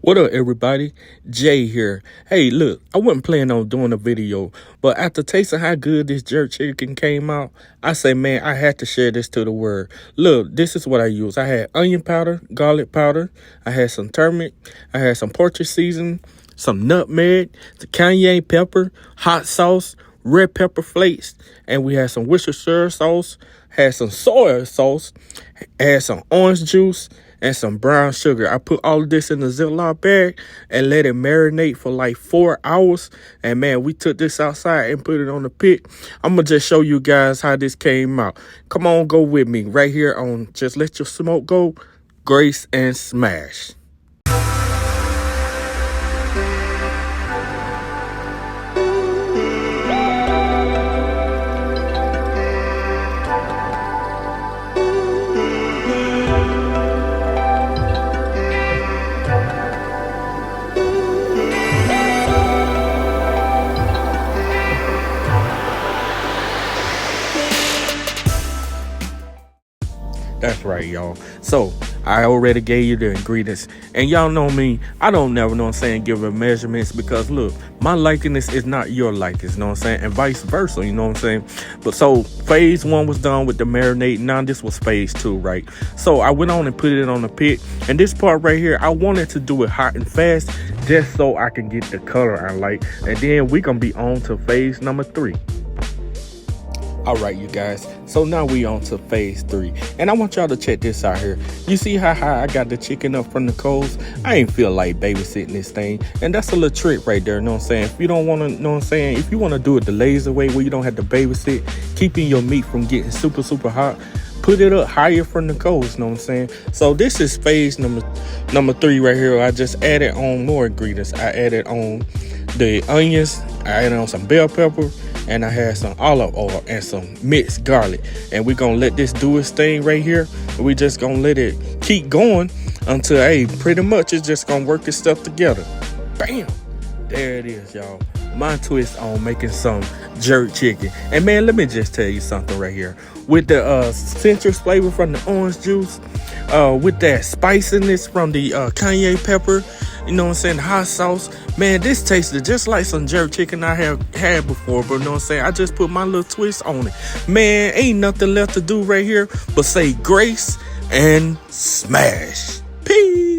What up, everybody? Jay here. Hey, look, I wasn't planning on doing a video, but after tasting how good this jerk chicken came out, I say, man, I had to share this to the world. Look, this is what I use. I had onion powder, garlic powder, I had some turmeric, I had some portrait seasoning, some nutmeg, the cayenne pepper, hot sauce, red pepper flakes, and we had some Worcestershire sauce, had some soy sauce, had some orange juice, and some brown sugar. I put all of this in a Ziploc bag and let it marinate for like 4 hours. And man, we took this outside and put it on the pit. I'm going to just show you guys how this came out. Come on, go with me right here on Just Let Your Smoke Go, Grace and Smash. That's right, y'all. So I already gave you the ingredients, and y'all know me, I don't never know what I'm saying, give her measurements, because look, my likeness is not your likeness, you know what I'm saying, and vice versa, you know what I'm saying. But so phase 1 was done with the marinade. Now this was phase 2, right? So I went on and put it on the pit, and this part right here, I wanted to do it hot and fast just so I can get the color I like, and then we gonna be on to phase number 3. All right, you guys, so now we on to phase 3, and I want y'all to check this out here. You see how high I got the chicken up from the coals? I ain't feel like babysitting this thing, and that's a little trick right there, you know what I'm saying? If you don't want to, you know what I'm saying, if you want to do it the lazy way where you don't have to babysit, keeping your meat from getting super hot, put it up higher from the coals, you know what I'm saying? So this is phase number 3 right here. I just added on more ingredients. I added on the onions, I added on some bell pepper, and I had some olive oil and some mixed garlic. And we're going to let this do its thing right here. We just going to let it keep going until, hey, pretty much it's just going to work this stuff together. Bam! There it is, y'all. My twist on making some jerk chicken. And man, let me just tell you something right here. With the citrus flavor from the orange juice, with that spiciness from the cayenne pepper, you know what I'm saying, hot sauce, man, this tasted just like some jerk chicken I have had before, but you know what I'm saying, I just put my little twist on it. Man, ain't nothing left to do right here but say grace and smash. Peace.